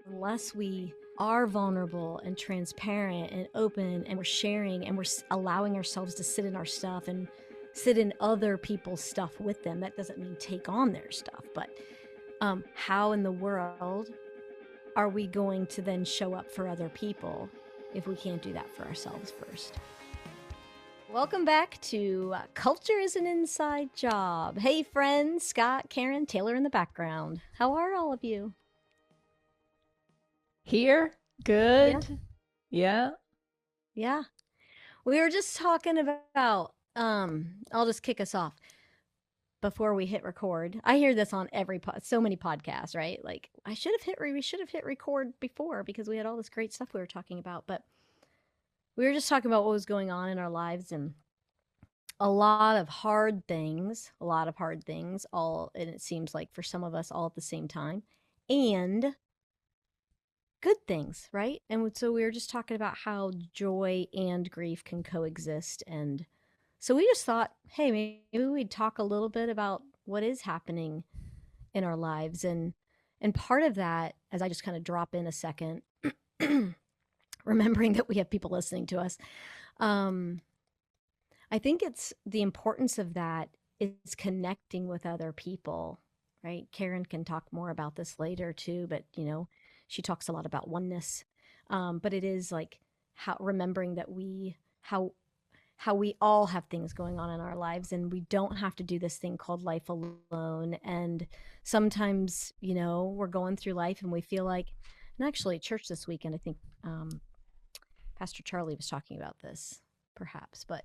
unless we are vulnerable and transparent and open and we're sharing and we're allowing ourselves to sit in our stuff and sit in other people's stuff with them. That doesn't mean take on their stuff, but how in the world are we going to then show up for other people if we can't do that for ourselves first? Welcome back to Culture is an Inside Job. Hey friends, Scott, Karen, Taylor in the background. How are all of you? Here? Good. Yeah. Yeah. We were just talking about I'll just kick us off before we hit record. I hear this on so many podcasts, right? Like we should have hit record before because we had all this great stuff we were talking about, but we were just talking about what was going on in our lives and a lot of hard things, all, and it seems like for some of us all at the same time, and good things, right? And so we were just talking about how joy and grief can coexist. And so we just thought, hey, maybe we'd talk a little bit about what is happening in our lives. And part of that, as I just kind of drop in a second, remembering that we have people listening to us, I think it's the importance of that is connecting with other people, right? Karen can talk more about this later too, but she talks a lot about oneness. But it is like how remembering that how we all have things going on in our lives and we don't have to do this thing called life alone. And sometimes, we're going through life and we feel like, and actually at church this weekend, I think Pastor Charlie was talking about this perhaps, but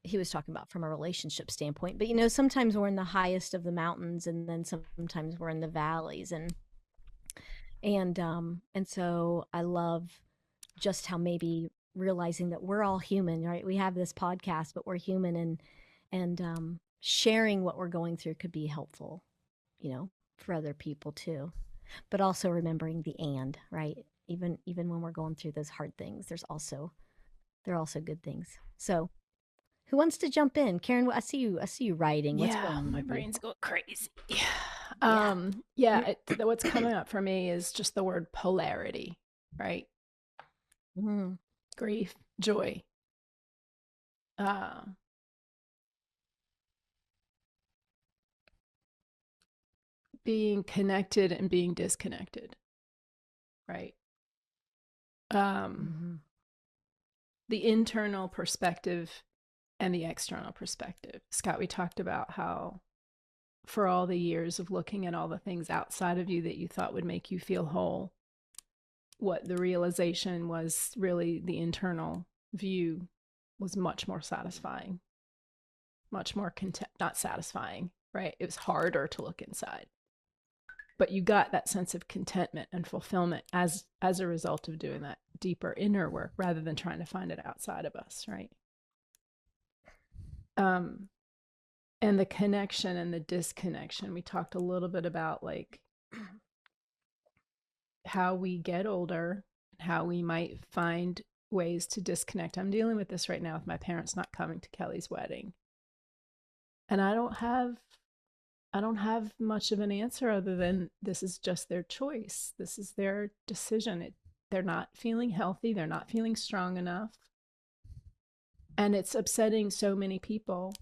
he was talking about from a relationship standpoint. But sometimes we're in the highest of the mountains and then sometimes we're in the valleys and so I love just how maybe realizing that we're all human, right? We have this podcast, but we're human and sharing what we're going through could be helpful, for other people too. But also remembering the right? Even when we're going through those hard things, there are also good things. So who wants to jump in? Karen, I see you writing. What's going Yeah, on my with you? brain's going crazy. Yeah. What's coming up for me is just the word polarity, right? Mm-hmm. Grief, joy. Uh, Being connected and being disconnected, right? Mm-hmm. The internal perspective and the external perspective. Scott, we talked about how for all the years of looking at all the things outside of you that you thought would make you feel whole, what the realization was really the internal view was much more satisfying, much more content, not satisfying, right? It was harder to look inside. But you got that sense of contentment and fulfillment as a result of doing that deeper inner work rather than trying to find it outside of us, right? And the connection and the disconnection. We talked a little bit about like how we get older, how we might find ways to disconnect. I'm dealing with this right now with my parents not coming to Kelly's wedding. And I don't have much of an answer other than this is just their choice. This is their decision. They're not feeling healthy, they're not feeling strong enough. And it's upsetting so many people.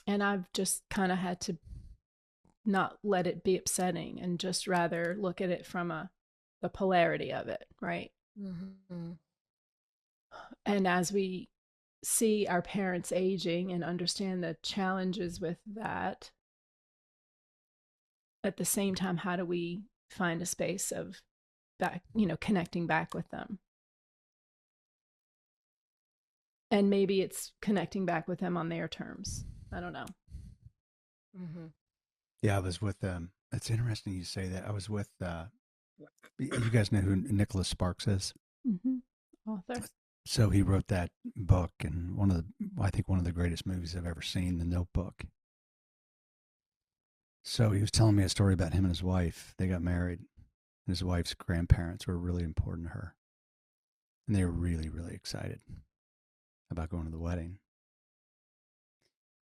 And I've just kind of had to not let it be upsetting and just rather look at it from the polarity of it, right? Mm-hmm. And as we see our parents aging and understand the challenges with that, at the same time, how do we find a space of back, connecting back with them? And maybe it's connecting back with them on their terms. I don't know. Mm-hmm. Yeah, I was with it's interesting you say that. I was with you guys know who Nicholas Sparks is? Mm-hmm. Author. So he wrote that book, and I think one of the greatest movies I've ever seen, The Notebook. So he was telling me a story about him and his wife. They got married, and his wife's grandparents were really important to her, and they were really, really excited about going to the wedding.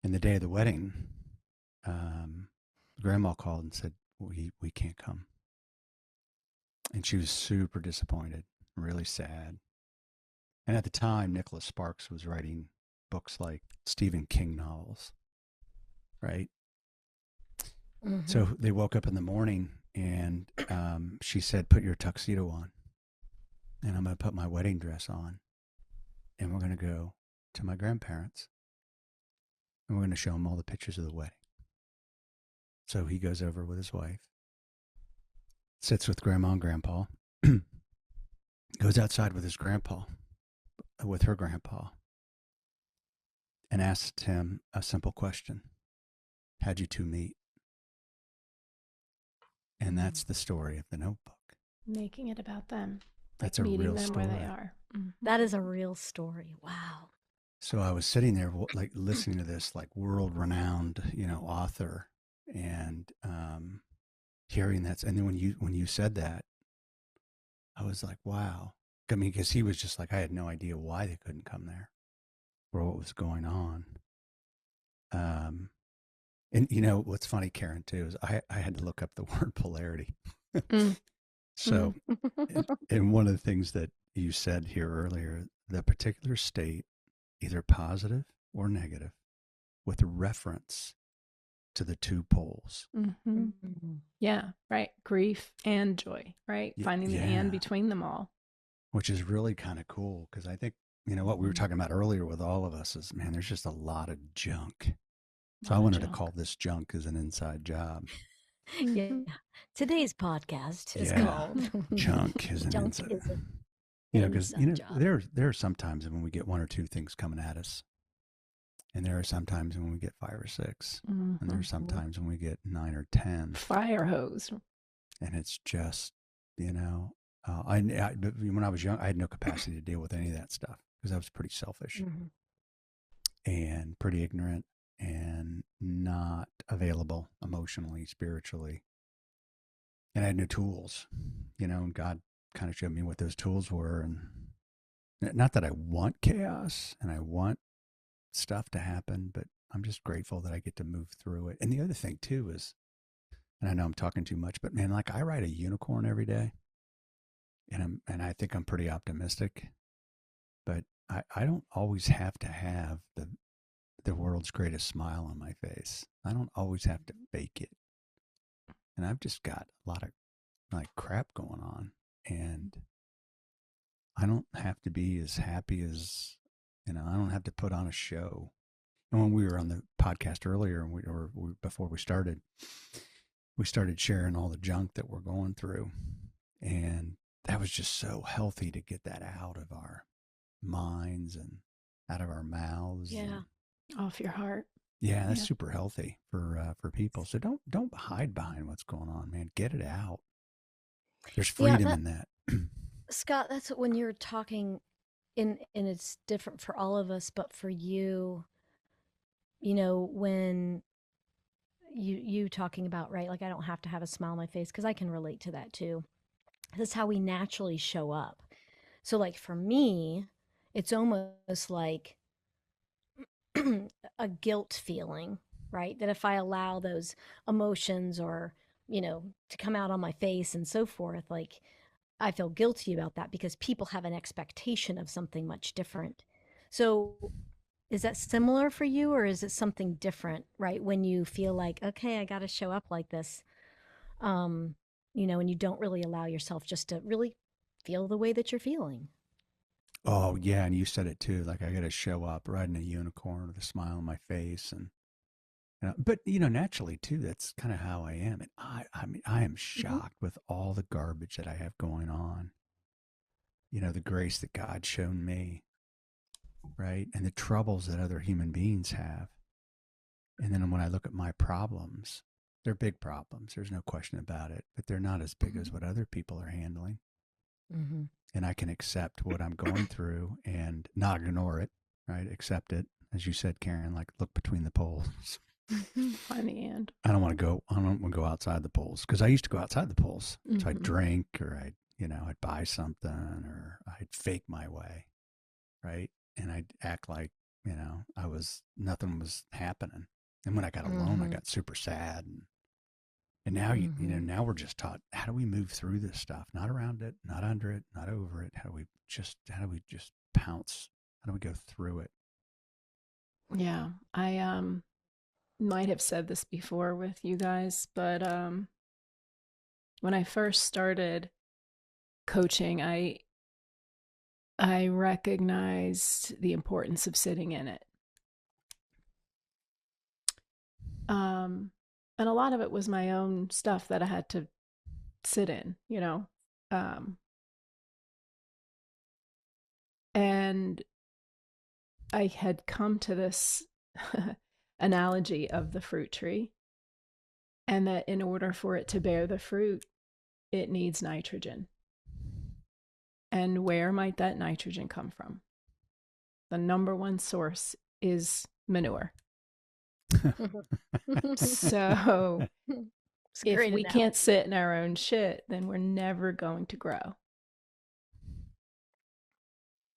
And the day of the wedding, grandma called and said, we can't come. And she was super disappointed, really sad. And at the time, Nicholas Sparks was writing books like Stephen King novels, right? Mm-hmm. So they woke up in the morning and she said, put your tuxedo on. And I'm going to put my wedding dress on. And we're going to go to my grandparents. And we're going to show them all the pictures of the wedding. So he goes over with his wife, sits with grandma and grandpa, goes outside with his grandpa, with her grandpa, and asked him a simple question. How'd you two meet? And that's the story of the Notebook. Making it about them. That's like a meeting real them story. where they are. Mm-hmm. That is a real story. Wow. So I was sitting there, like listening to this, like world-renowned, author, and hearing that. And then when you said that, I was like, wow. I mean, because he was just like, I had no idea why they couldn't come there or what was going on. And what's funny, Karen, too, is I had to look up the word polarity. So, and one of the things that you said here earlier, the particular state, either positive or negative, with reference to the two poles. Mm-hmm. Yeah, right. Grief and joy, right? Finding the and between them all. Which is really kind of cool because I think, what we were talking about earlier with all of us is, man, there's just a lot of junk. So I wanted to call this junk as an inside job. Yeah. Today's podcast is called Junk is an Junk inside. is an Because there are some times when we get one or two things coming at us, and there are some times when we get 5 or 6, and there are some times when we get 9 or 10. Fire hose. And it's just, when I was young, I had no capacity to deal with any of that stuff because I was pretty selfish and pretty ignorant and not available emotionally, spiritually. And I had no tools, and God kind of showed me what those tools were. And not that I want chaos and I want stuff to happen, but I'm just grateful that I get to move through it. And the other thing too is, and I know I'm talking too much, but man, like I ride a unicorn every day, and I think I'm pretty optimistic, but I don't always have to have the world's greatest smile on my face. I don't always have to fake it. And I've just got a lot of like crap going on, and I don't have to be as happy as, I don't have to put on a show. And when we were on the podcast earlier, and before we started sharing all the junk that we're going through, and that was just so healthy to get that out of our minds and out of our mouths. Yeah. Off your heart. Yeah, that's super healthy for people. So don't hide behind what's going on, man. Get it out. There's freedom in that. Scott, that's when you're talking and it's different for all of us, but for you, when you talking about, right, like I don't have to have a smile on my face, because I can relate to that too. That's how we naturally show up. So like for me, it's almost like a guilt feeling, right? That if I allow those emotions or, to come out on my face and so forth, like I feel guilty about that because people have an expectation of something much different. So is that similar for you, or is it something different, right? When you feel like, okay, I got to show up like this, and you don't really allow yourself just to really feel the way that you're feeling. Oh yeah, and you said it too. Like I got to show up riding a unicorn with a smile on my face, and but naturally too. That's kind of how I am, and I mean, I am shocked with all the garbage that I have going on. The grace that God's shown me, right, and the troubles that other human beings have, and then when I look at my problems, they're big problems. There's no question about it, but they're not as big as what other people are handling. And I can accept what I'm going through and not ignore it, right? Accept it. As you said, Karen, like look between the poles. Find the end. I don't want to go outside the poles, because I used to go outside the poles. So I'd drink, or I'd buy something, or I'd fake my way, right? And I'd act like, nothing was happening. And when I got alone, I got super sad. And now Mm-hmm. now we're just taught, how do we move through this stuff? Not around it, not under it, not over it. How do we just pounce? How do we go through it? Yeah. I might have said this before with you guys, but when I first started coaching, I recognized the importance of sitting in it. Um, and a lot of it was my own stuff that I had to sit in, you know. Um, and I had come to this analogy of the fruit tree, and that in order for it to bear the fruit, it needs nitrogen. And where might that nitrogen come from? The number one source is manure. So It's a if great we analogy. can't sit in our own shit, then we're never going to grow.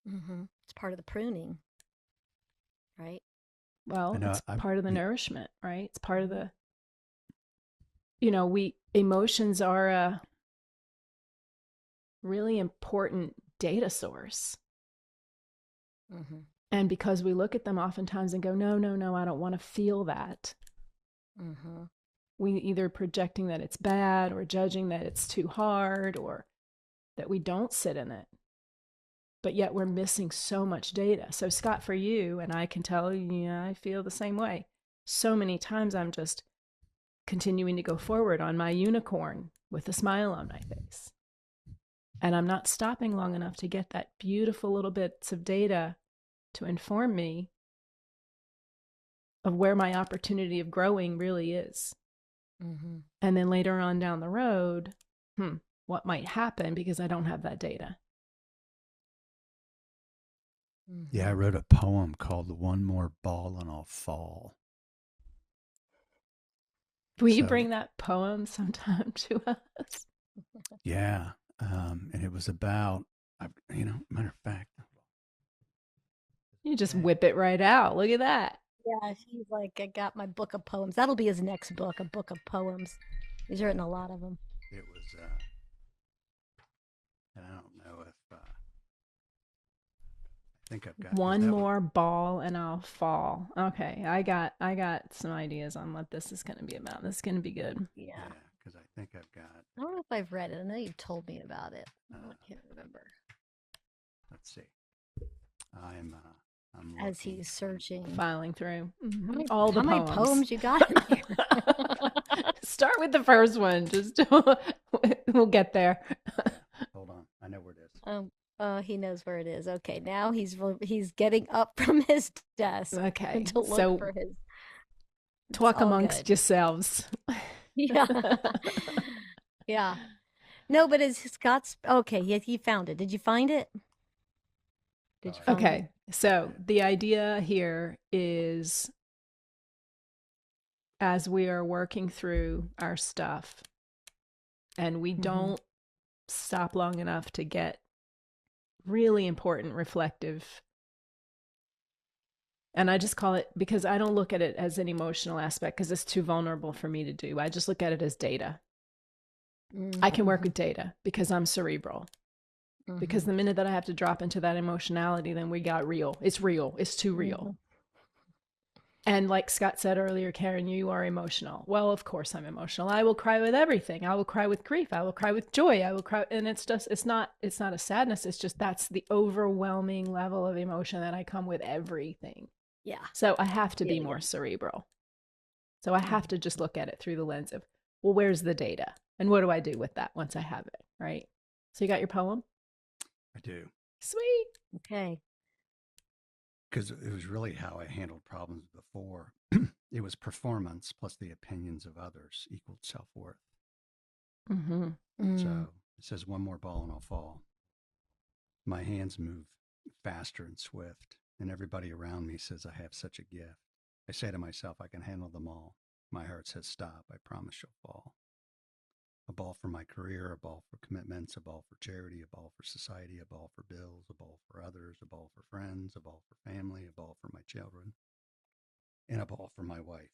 Mm-hmm. It's part of the pruning, right? I Well, know. it's part of the Yeah, nourishment, right? It's part of Mm-hmm. the, we emotions are a really important data source. Mm-hmm. And because we look at them oftentimes and go, no, no, no, I don't want to feel that. Mm-hmm. We either projecting that it's bad or judging that it's too hard or that we don't sit in it. But yet we're missing so much data. So, Scott, for you, and I can tell you, yeah, I feel the same way. So many times I'm just continuing to go forward on my unicorn with a smile on my face. And I'm not stopping long enough to get that beautiful little bits of data to inform me of where my opportunity of growing really is. Mm-hmm. And then later on down the road, what might happen because I don't have that data. yeah. I Mm-hmm. wrote a poem called "One More Ball and I'll Fall." Will you So bring that poem sometime to us? yeah, and it was about, matter of fact, You just yeah, whip it right out. Look at that. Yeah, he's like, I got my book of poems. That'll be his next book, a book of poems. He's written a lot of them. it was. And I don't know if I think I've got, because One that was, more ball and I'll fall. Okay, I got some ideas on what this is going to be about. This is going to be good. Yeah. yeah, because I think I've got. I don't know if I've read it. I know you told me about it. Uh, I can't remember. let's see. I'm I'm As looking. he's searching. Filing through How many, all the how many poems. poems you got in there? Start with the first one. Just we'll get there. Hold on, I know where it is. He knows where it is. Okay, now he's getting up from his desk Okay, to look so for his. It's talk all amongst good. yourselves. Yeah. Yeah. No, but it's Scott's. Okay, he found it. Did you find it? Did you I find did. it? Okay, I so did. the idea here is as we are working through our stuff and we Mm-hmm. don't stop long enough to get really important reflective, and I just call it, because I don't look at it as an emotional aspect because it's too vulnerable for me to do. I just look at it as data. I can work Mm-hmm. with data because I'm cerebral. Because Mm-hmm. the minute that I have to drop into that emotionality, then we got real. It's real. It's too real. Mm-hmm. And like Scott said earlier, Karen, you are emotional. Well, of course I'm emotional. I will cry with everything. I will cry with grief. I will cry with joy. I will cry, and it's not a sadness. It's just that's the overwhelming level of emotion that I come with everything. Yeah. So I have to be Feel more you. cerebral. So I have to just Mm-hmm. look at it through the lens of, well, where's the data? And what do I do with that once I have it? Right. So you got your poem? I do, Sweet. Okay. because it was really how I handled problems before. It was performance plus the opinions of others equaled self worth. Mm-hmm. Mm. So it says, "One more ball and I'll fall." My hands move faster and swift, and everybody around me says I have such a gift. I say to myself, I can handle them all. My heart says, "Stop, I promise you'll fall." A ball for my career, a ball for commitments, a ball for charity, a ball for society, a ball for bills, a ball for others, a ball for friends, a ball for family, a ball for my children, and a ball for my wife.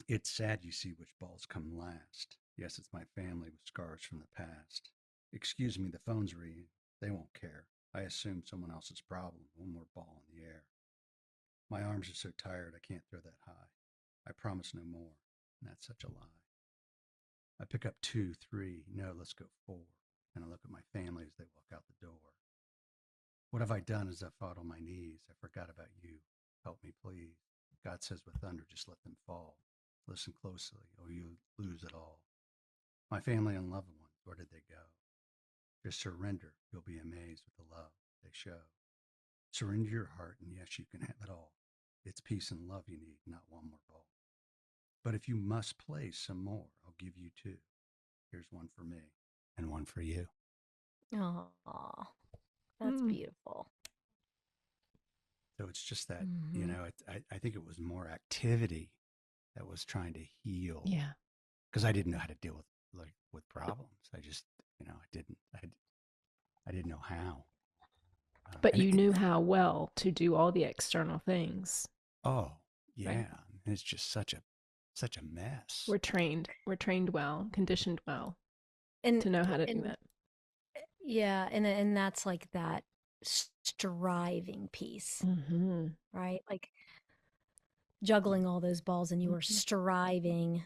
It's sad you see which balls come last. Yes, it's my family with scars from the past. Excuse me, the phone's ringing. They won't care. I assume someone else's problem. One more ball in the air. My arms are so tired I can't throw that high. I promise no more. And that's such a lie. I pick up two, three. No, let's go four. And I look at my family as they walk out the door. What have I done as I fought on my knees? I forgot about you. Help me, please. God says with thunder, just let them fall. Listen closely, or you lose it all. My family and loved ones, where did they go? Just surrender. You'll be amazed with the love they show. Surrender your heart, and yes, you can have it all. It's peace and love you need, not one more ball. But if you must play some more, I'll give you two. Here's one for me and one for you. Oh, that's beautiful. So it's just that, I think it was more activity that was trying to heal. Yeah. Because I didn't know how to deal with problems. I just, I didn't know how. But you knew how well to do all the external things. Oh, yeah. Right? And it's just such a mess. We're trained well, conditioned well And to know how to do that. Yeah, and that's like that striving piece, right? Like juggling all those balls, and you were striving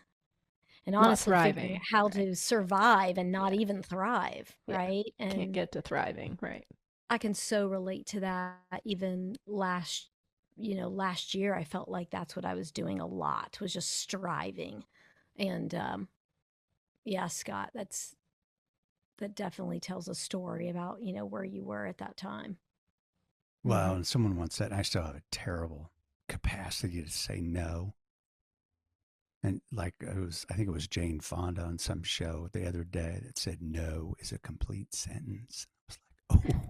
and honestly figuring out how to survive and not even thrive, right? And can't get to thriving, right? I can so relate to that. Even last year, I felt like that's what I was doing a lot, was just striving. And yeah, Scott, that definitely tells a story about, where you were at that time. Well, and someone once said, I still have a terrible capacity to say no. And I think it was Jane Fonda on some show the other day that said no is a complete sentence. I was like, oh.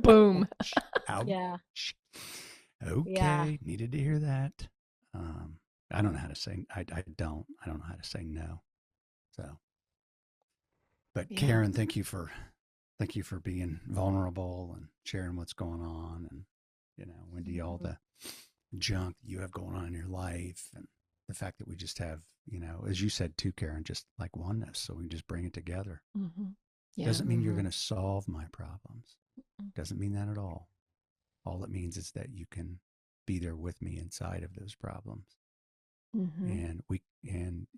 Boom. Ouch. Yeah. Okay. Yeah. Needed to hear that. I don't know how to say, I don't know how to say no. So, but Karen, thank you for being vulnerable and sharing what's going on. And, Wendy, all the junk you have going on in your life, and the fact that we just have, as you said too, Karen, just like oneness. So we can just bring it together. Yeah. Doesn't mean you're going to solve my problems. Doesn't mean that at all. All it means is that you can be there with me inside of those problems. And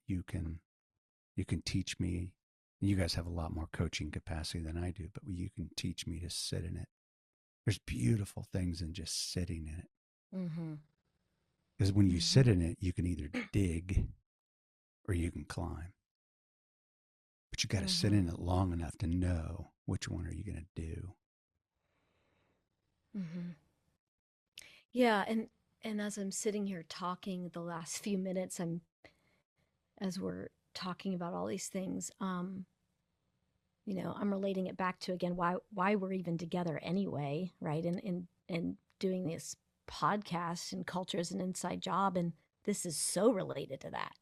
you can teach me. You guys have a lot more coaching capacity than I do, but you can teach me to sit in it. There's beautiful things in just sitting in it. Because when you sit in it, you can either dig or you can climb. But you got to sit in it long enough to know which one are you going to do. Yeah, and as I'm sitting here talking the last few minutes, as we're talking about all these things, I'm relating it back to, again, why we're even together anyway, right? And doing this podcast, and culture is an inside job, and this is so related to that.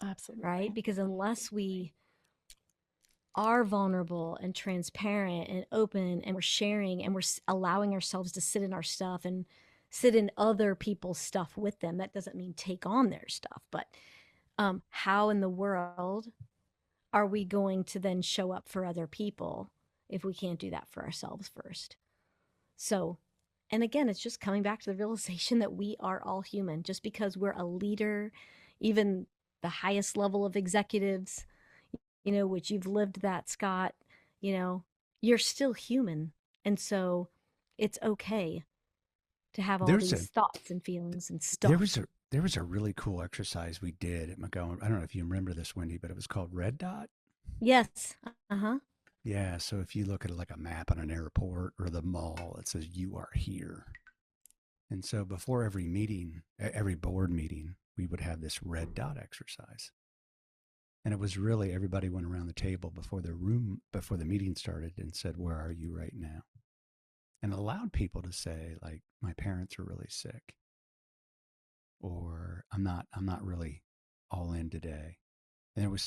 Absolutely. Right? Because unless we are vulnerable and transparent and open, and we're sharing, and we're allowing ourselves to sit in our stuff and sit in other people's stuff with them, that doesn't mean take on their stuff, but how in the world are we going to then show up for other people if we can't do that for ourselves first? So, and again, it's just coming back to the realization that we are all human. Just because we're a leader, even the highest level of executives, which you've lived that, Scott, you're still human. And so it's okay to have all these thoughts and feelings and stuff. There was a really cool exercise we did at McGowan. I don't know if you remember this, Wendy, but it was called Red Dot. Yes. Yeah. So if you look at like a map on an airport or the mall, it says you are here. And so before every meeting, every board meeting, we would have this red dot exercise. And it was really, everybody went around the table before the meeting started and said, where are you right now? And allowed people to say, like, my parents are really sick, or I'm not really all in today. And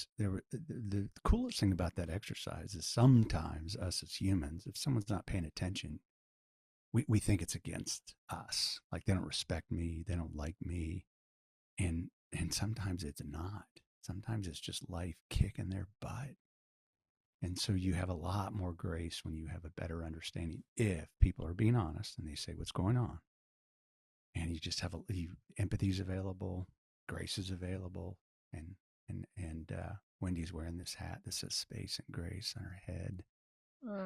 the coolest thing about that exercise is sometimes us as humans, if someone's not paying attention, we think it's against us. Like, they don't respect me, they don't like me. And And sometimes it's not. Sometimes it's just life kicking their butt. And so you have a lot more grace when you have a better understanding if people are being honest and they say what's going on. And you just have empathy is available, grace is available, and Wendy's wearing this hat that says space and grace on her head.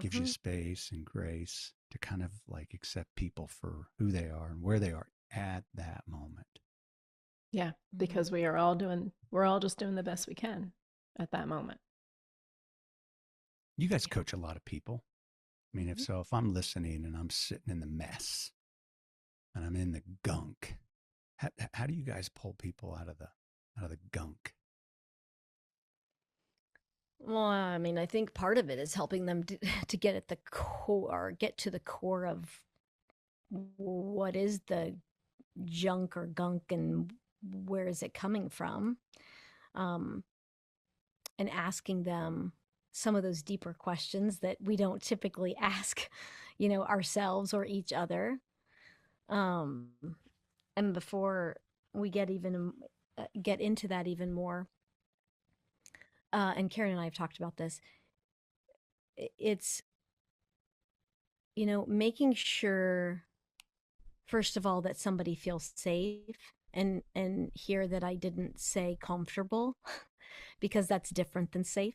Gives you space and grace to kind of like accept people for who they are and where they are at that moment. Yeah, because we're all just doing the best we can at that moment. You guys coach a lot of people. I mean, if I'm listening and I'm sitting in the mess and I'm in the gunk, how do you guys pull people out of the gunk? Well, I mean, I think part of it is helping them to get at the core, or get to the core of what is the junk or gunk and where is it coming from, and asking them some of those deeper questions that we don't typically ask, ourselves or each other. And before we get into that even more, and Karen and I have talked about this, it's making sure, first of all, that somebody feels safe, and hear that I didn't say comfortable because that's different than safe.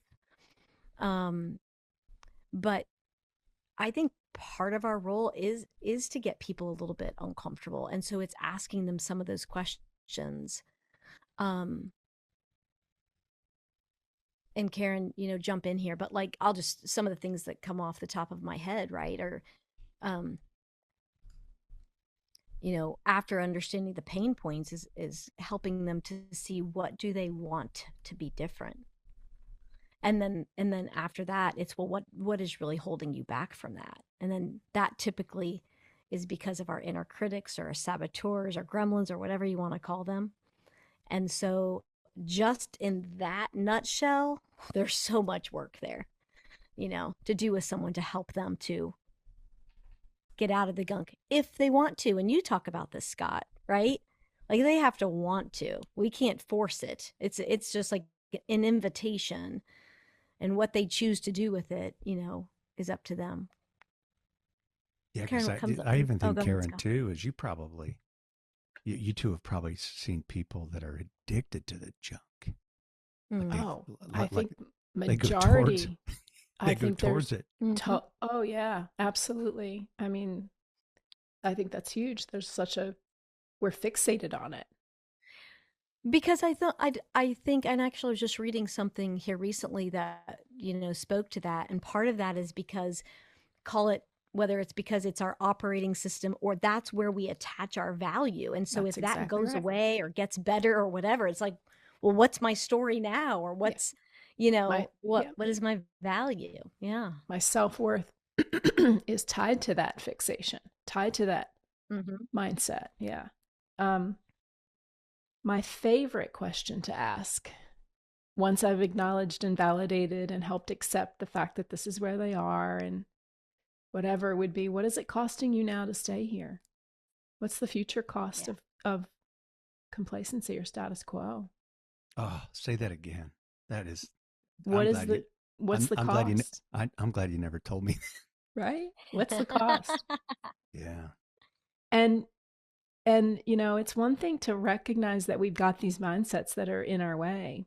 But I think part of our role is to get people a little bit uncomfortable, and so it's asking them some of those questions. And Karen, jump in here, but like I'll just, some of the things that come off the top of my head, right, are after understanding the pain points is helping them to see what do they want to be different. And then after that, it's, well, what is really holding you back from that? And then that typically is because of our inner critics or our saboteurs or gremlins or whatever you want to call them. And so just in that nutshell, there's so much work there, to do with someone to help them to get out of the gunk if they want to. And you talk about this, Scott, right? Like they have to want to. We can't force it. It's just like an invitation, and what they choose to do with it, is up to them. Yeah, Karen, because I even think, Karen, too, is you two have probably seen people that are addicted to the junk. I think majority. They go towards it. Oh yeah, absolutely. I mean, I think that's huge. We're fixated on it. Because I think, and actually I was just reading something here recently that, spoke to that. And part of that is because, call it, whether it's because it's our operating system or that's where we attach our value. And so if that goes away or gets better or whatever, it's like, well, what's my story now? Or what's, what is my value? Yeah. My self-worth is tied to that fixation, tied to that mindset. Yeah. My favorite question to ask, once I've acknowledged and validated and helped accept the fact that this is where they are and whatever, would be, what is it costing you now to stay here? What's the future cost of complacency or status quo? Oh, say that again. That is, what's the cost? I'm glad you never told me. Right? What's the cost? Yeah. And it's one thing to recognize that we've got these mindsets that are in our way.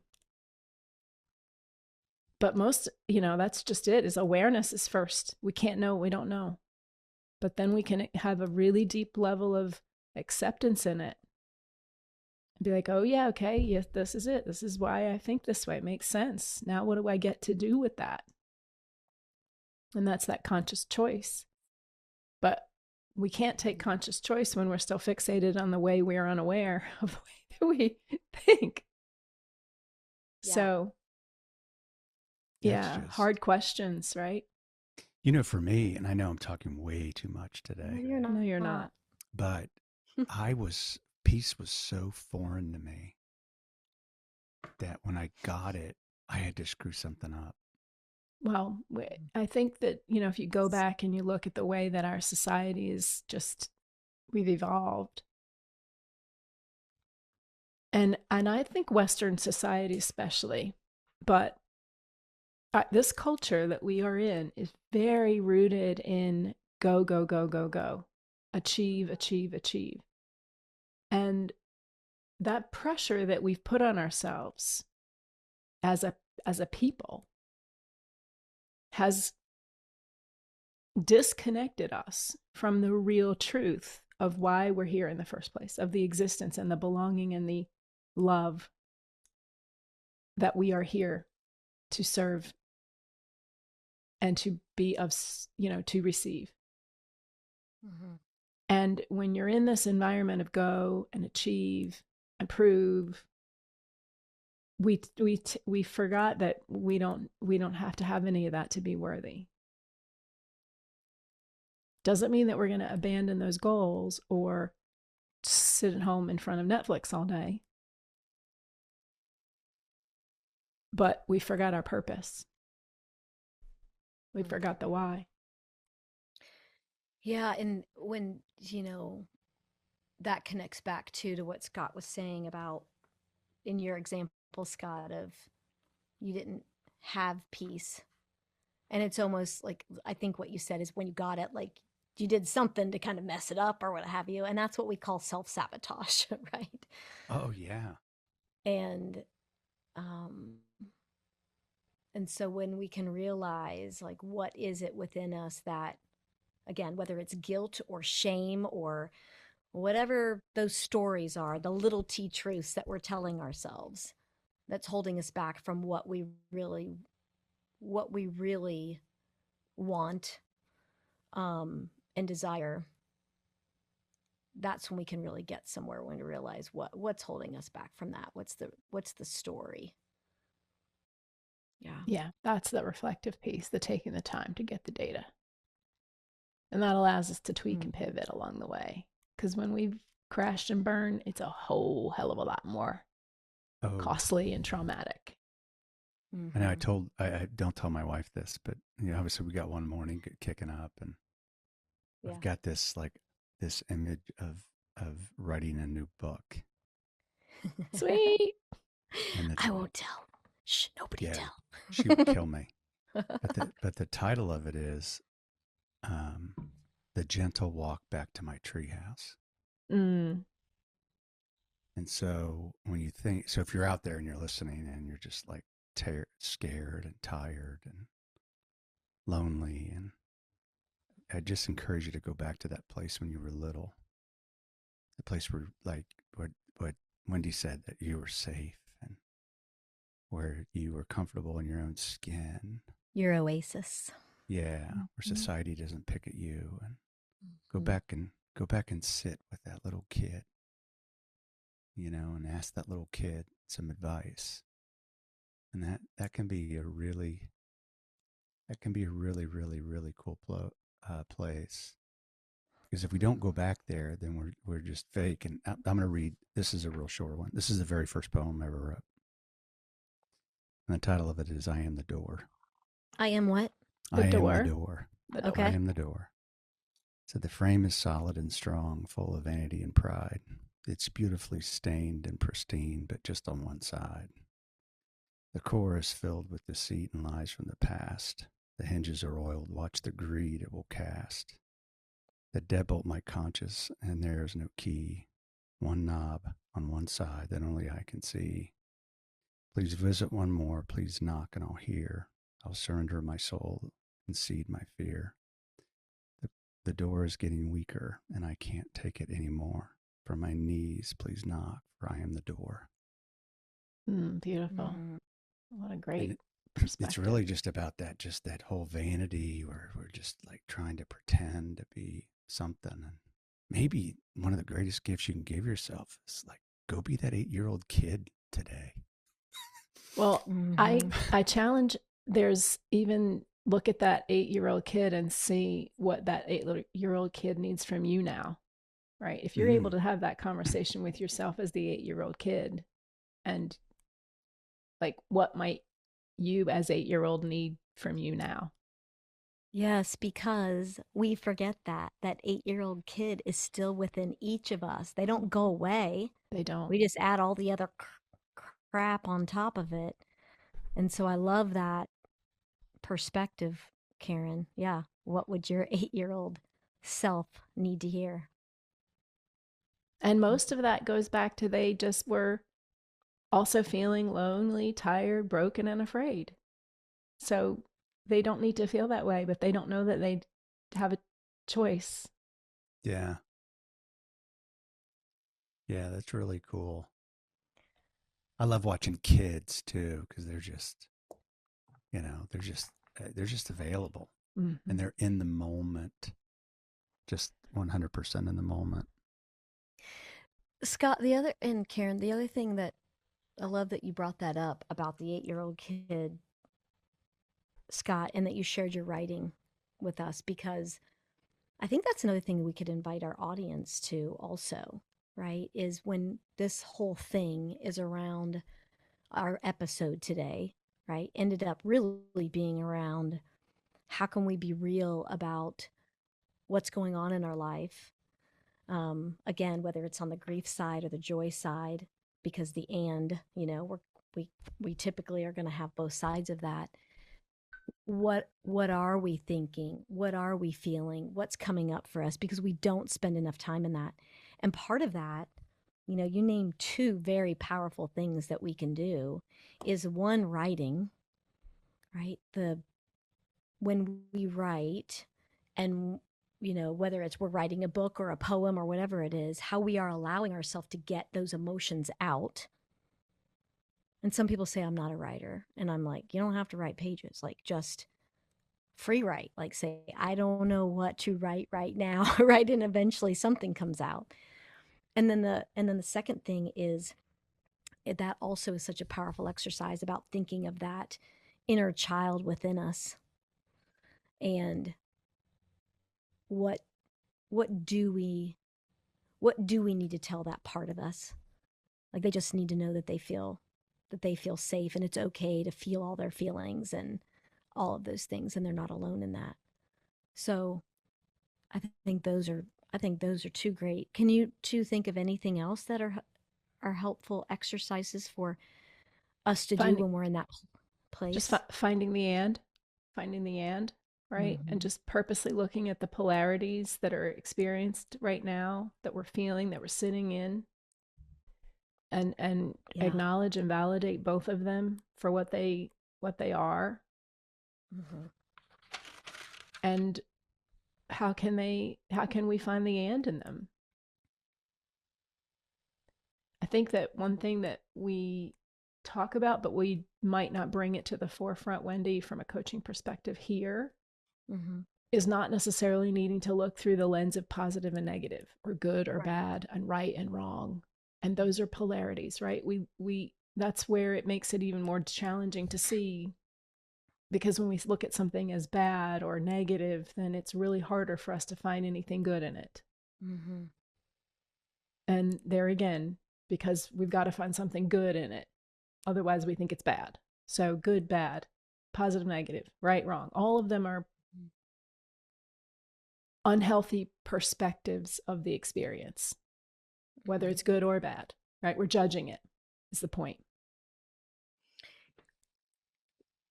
But most, that's just it, is awareness is first. We can't know what we don't know. But then we can have a really deep level of acceptance in it. And be like, oh yeah, okay, yes, this is it. This is why I think this way. It makes sense. Now what do I get to do with that? And that's that conscious choice. But we can't take conscious choice when we're still fixated on the way we're unaware of the way that we think. Yeah. So, hard questions, right? For me, and I know I'm talking way too much today. No, you're not. But peace was so foreign to me that when I got it, I had to screw something up. Well, I think that, if you go back and you look at the way that our society is we've evolved, And I think Western society especially, but this culture that we are in is very rooted in go, go, go, go, go, achieve, achieve, achieve. And that pressure that we've put on ourselves as a people has disconnected us from the real truth of why we're here in the first place, of the existence and the belonging and the love that we are here to serve and to be of, to receive. Mm-hmm. And when you're in this environment of go and achieve and prove, we forgot that we don't have to have any of that to be worthy. Doesn't mean that we're going to abandon those goals or sit at home in front of Netflix all day. But we forgot our purpose. We forgot the why. Yeah, and when, that connects back to what Scott was saying about, in your example, Scott, of you didn't have peace. And it's almost like, I think what you said is when you got it, like you did something to kind of mess it up or what have you. And that's what we call self-sabotage, right? Oh, yeah. And, um, and so when we can realize, like, what is it within us that, again, whether it's guilt or shame or whatever those stories are, the little T truths that we're telling ourselves, that's holding us back from what we really want, and desire, that's when we can really get somewhere, when we realize what's holding us back from that. What's the story? Yeah, that's the reflective piece, the taking the time to get the data. And that allows us to tweak and pivot along the way. Because when we've crashed and burned, it's a whole hell of a lot more costly and traumatic. I know I don't tell my wife this, but obviously we got one morning kicking up, and I've got this image of writing a new book. Sweet. I won't tell. Shh, nobody tell. She would kill me. But the title of it is The Gentle Walk Back to My Treehouse. Mm. And so when you think, so if you're out there and you're listening and you're just like scared and tired and lonely, and I just encourage you to go back to that place when you were little, the place where, like what Wendy said, that you were safe and where you were comfortable in your own skin. Your oasis. Yeah, where society doesn't pick at you, and go back and sit with that little kid, and ask that little kid some advice. And that can be a really really, really cool place. Because if we don't go back there, then we're just fake. And I'm going to read. This is a real short one. This is the very first poem I ever wrote. And the title of it is "I Am the Door." I am what? I am the door. Okay. I am the door. So the frame is solid and strong, full of vanity and pride. It's beautifully stained and pristine, but just on one side. The core is filled with deceit and lies from the past. The hinges are oiled. Watch the greed it will cast. The deadbolt my conscience, and there is no key. One knob on one side that only I can see. Please visit one more. Please knock and I'll hear. I'll surrender my soul and cede my fear. The door is getting weaker, and I can't take it anymore. From my knees, please knock, for I am the door. Beautiful. What a great perspective. It's really just about that whole vanity where we're just like trying to pretend to be something. And maybe one of the greatest gifts you can give yourself is like, go be that 8-year-old kid today. Well, I challenge, there's even look at that 8-year-old kid and see what that 8-year-old kid needs from you now, right? If you're able to have that conversation with yourself as the 8-year-old kid, and like, what might you as 8-year-old need from you now? Yes, because we forget that 8-year-old kid is still within each of us. They don't go away. They don't. We just add all the other crap on top of it. And so I love that perspective, Karen. Yeah. What would your 8-year-old self need to hear? And most of that goes back to they just were also feeling lonely, tired, broken, and afraid. So they don't need to feel that way, but they don't know that they have a choice. Yeah. Yeah, that's really cool. I love watching kids too because they're just available Mm-hmm. and they're in the moment, just 100% in the moment. Scott, the other, and Karen, the other thing that I love that you brought that up about the 8-year-old kid, Scott, and that you shared your writing with us because I think that's another thing we could invite our audience to also, right? Is when this whole thing is around our episode today, right? Ended up really being around how can we be real about what's going on in our life? Again, whether it's on the grief side or the joy side, because we we typically are going to have both sides of that. What are we thinking? What are we feeling? What's coming up for us? Because we don't spend enough time in that. And part of that, you name two very powerful things that we can do is one, writing, right? The When we write and whether it's we're writing a book or a poem or whatever it is, how we are allowing ourselves to get those emotions out. And some people say I'm not a writer, and I'm like, you don't have to write pages, like just free write, like say I don't know what to write right now, right, and eventually something comes out. And then the second thing is that also is such a powerful exercise about thinking of that inner child within us and what what do we what do we need to tell that part of us? Like they just need to know that they feel safe and it's okay to feel all their feelings and all of those things and they're not alone in that. So I think those are I think those are two great. Can you two think of anything else that are helpful exercises for us to do Finding when we're in that just place? finding the and, right? And Mm-hmm. just purposely looking at the polarities that are experienced right now, that we're feeling, that we're sitting in, and Yeah. acknowledge and validate both of them for what they are, Mm-hmm. and how can we find the and in them. I think that one thing that we talk about, but we might not bring it to the forefront, Wendy, from a coaching perspective here, Mm-hmm. is not necessarily needing to look through the lens of positive and negative, or good or Right. bad, and right and wrong. And those are polarities, right? We That's where it makes it even more challenging to see, because when we look at something as bad or negative, then it's really harder for us to find anything good in it. Mm-hmm. And there again, because we've got to find something good in it. Otherwise, we think it's bad. So, good, bad, positive, negative, right, wrong. All of them are unhealthy perspectives of the experience, whether Mm-hmm. it's good or bad, right? We're judging it, is the point.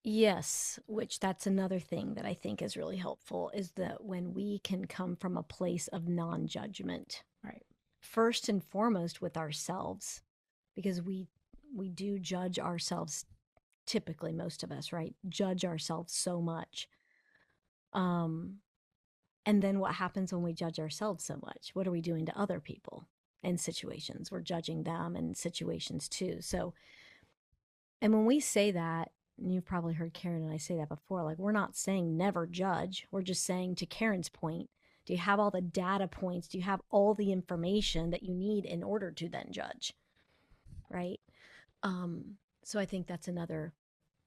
Yes, which that's another thing that I think is really helpful is that when we can come from a place of non-judgment, Right. first and foremost with ourselves, because we do judge ourselves typically, most of us, right? Judge ourselves so much. Um and then what happens when we judge ourselves so much? What are we doing to other people in situations? We're judging them in situations too. So, and when we say that, and you've probably heard Karen and I say that before, like we're not saying never judge. We're just saying, to Karen's point, do you have all the data points? Do you have all the information that you need in order to then judge? Right. So I think that's another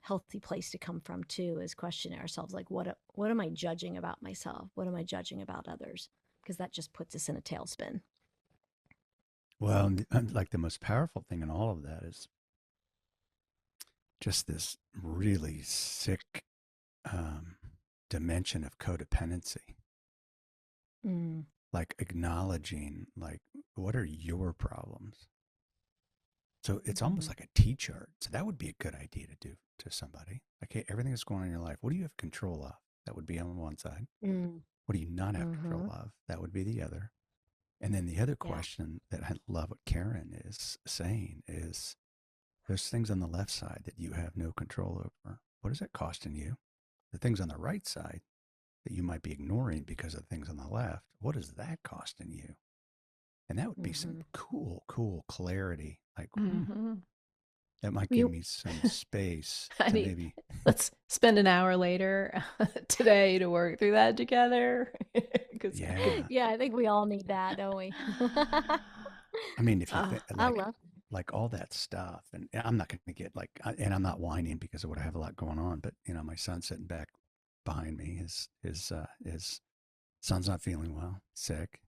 healthy place to come from too, is questioning ourselves, like what am I judging about myself? What am I judging about others? Because that just puts us in a tailspin. Well, like the most powerful thing in all of that is just this really sick um, dimension of codependency, Mm. like acknowledging, like, what are your problems? So it's almost Mhm. like a T-chart. So that would be a good idea to do to somebody. Like, hey, everything that's going on in your life, what do you have control of? That would be on one side. Mm. What do you not have control Mhm. of? That would be the other. And then the other Yeah. question that I love what Karen is saying is there's things on the left side that you have no control over. What is that costing you? The things on the right side that you might be ignoring because of things on the left, what is that costing you? And that would be some Mhm. cool clarity. Like, Mm-hmm. that might give You, me some space I to need, maybe, let's spend an hour later today to work through that together. Because yeah. Yeah, I think we all need that, don't we? I mean, if you uh, think I love like all that stuff, and I'm not going to get like, and I'm not whining because of what I have a lot going on, but my son's sitting back behind me. His son's not feeling well, sick.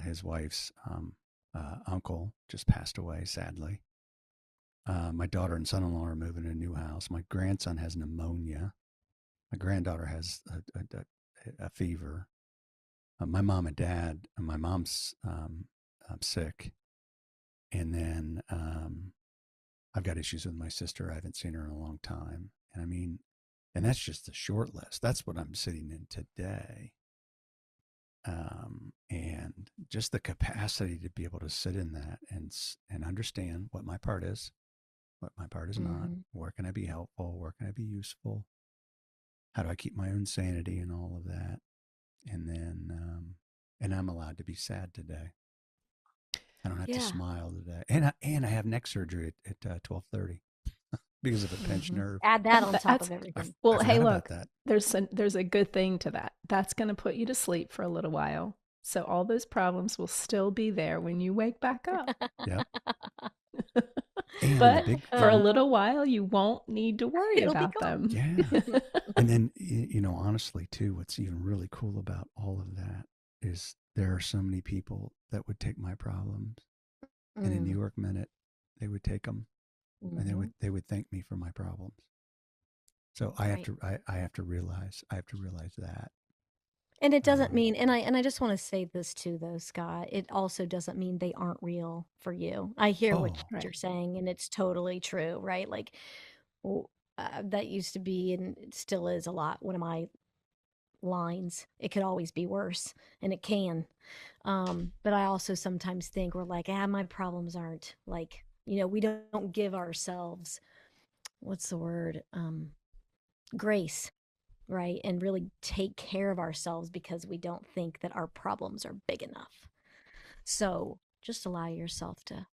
His wife's uncle just passed away, sadly. My daughter and son-in-law are moving to a new house. My grandson has pneumonia. My granddaughter has a fever. My mom and dad, my mom's sick. And then I've got issues with my sister. I haven't seen her in a long time. And I mean, and that's just the short list. That's what I'm sitting in today. And just the capacity to be able to sit in that and understand what my part is, what my part is not. Mhm. Where can I be helpful? Where can I be useful? How do I keep my own sanity and all of that? And then, and I'm allowed to be sad today. I don't have to Yeah. smile today. And I have neck surgery at 12:30 because of a pinched Mhm. nerve. Add that on top that's of everything. I well. Hey, forgot about look, that. there's a good thing to that. That's going to put you to sleep for a little while. So all those problems will still be there when you wake back up. Yep. And the But big for a and little while, you won't need to worry It'll be about gone. them. yeah. And then honestly too, what's even really cool about all of that is there are so many people that would take my problems in a New Mm. York minute. They would take them and Mhm. they would thank me for my problems. So I have Right. to I have to realize that. And it doesn't Um, mean, and I just want to say this too, though, Scott. It also doesn't mean they aren't real for you. I hear what oh Right. you're saying, and it's totally true, right? Like, w- that used to be, and it still is a lot. One of my lines. It could always be worse, and it can. But I also sometimes think we're like, my problems aren't like, we don't give ourselves, what's the word? Grace, right? And really take care of ourselves because we don't think that our problems are big enough. So just allow yourself to,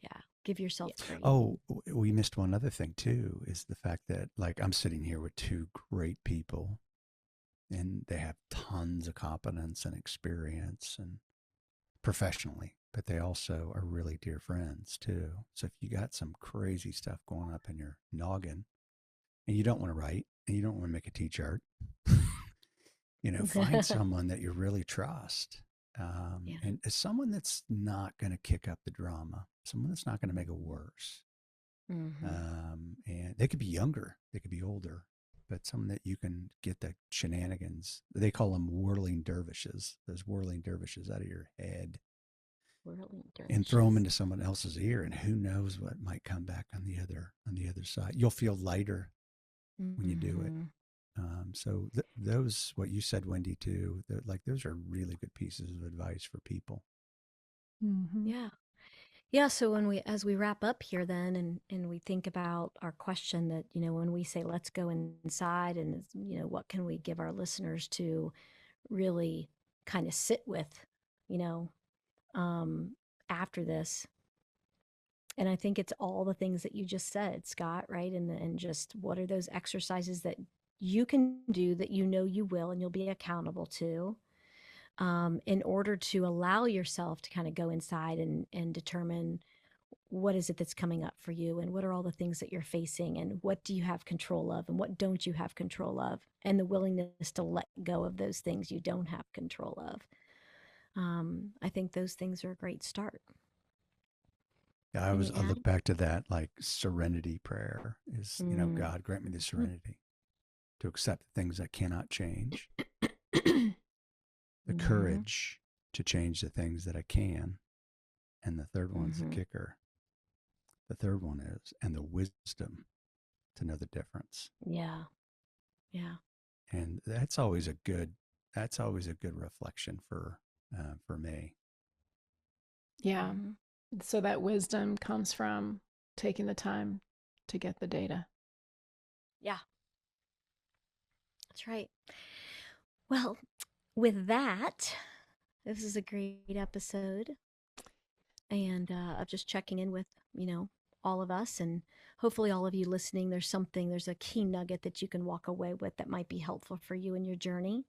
yeah, give Yeah. yourself grace. oh, we missed one other thing too is the fact that like I'm sitting here with two great people and they have tons of competence and experience and professionally, but they also are really dear friends too. So if you got some crazy stuff going up in your noggin and you don't want to write and you don't want to make a t-shirt, find someone that you really trust. Yeah. And it's someone that's not going to kick up the drama, someone that's not going to make it worse. Hmm. And they could be younger, they could be older, but someone that you can get the shenanigans. They call them whirling dervishes, those whirling dervishes out of your head Whirling and throw them dervishes. into someone else's ear. And who knows what might come back on the other side. You'll feel lighter when you do it. Hmm. So those, what you said, Wendy, too, like those are really good pieces of advice for people. Mm-hmm. Yeah. Yeah, so as we wrap up here then and we think about our question that, when we say let's go inside and what can we give our listeners to really kind of sit with, you know, um after this. And I think it's all the things that you just said, Scott, right? And just what are those exercises that you can do that you will and you'll be accountable to, in order to allow yourself to kind of go inside and determine what is it that's coming up for you and what are all the things that you're facing and what do you have control of and what don't you have control of, and the willingness to let go of those things you don't have control of. I think those things are a great start. Yeah, Any I add? look back to that like serenity prayer is, Mm. God grant me the Mm. serenity. to accept things that cannot change, the courage to change the things that I can, and the third one's the kicker. The third one is, and the wisdom to know the difference. Yeah. Yeah. And that's always a good reflection for me. Yeah. So that wisdom comes from taking the time to get the data. Yeah. That's right. Well, with that, this is a great episode. And of just checking in with, all of us, and hopefully all of you listening, there's a key nugget that you can walk away with that might be helpful for you in your journey.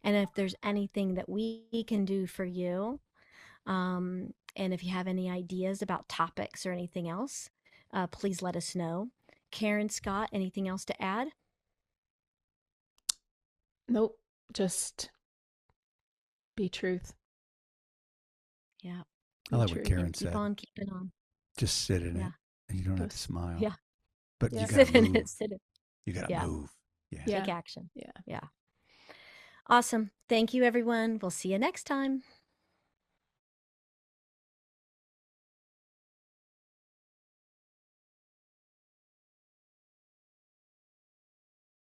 And if there's anything that we can do for you, and if you have any ideas about topics or anything else, please let us know. Karen, Scott, anything else to add? Nope. Just be truth. Yeah. I like what Karen said. Keep on keeping on. Just sit in it, and you don't have to smile. Yeah. But you sit gotta in move. it. Sit in it. You gotta move. Yeah. Take action. Yeah. Yeah. Awesome. Thank you, everyone. We'll see you next time.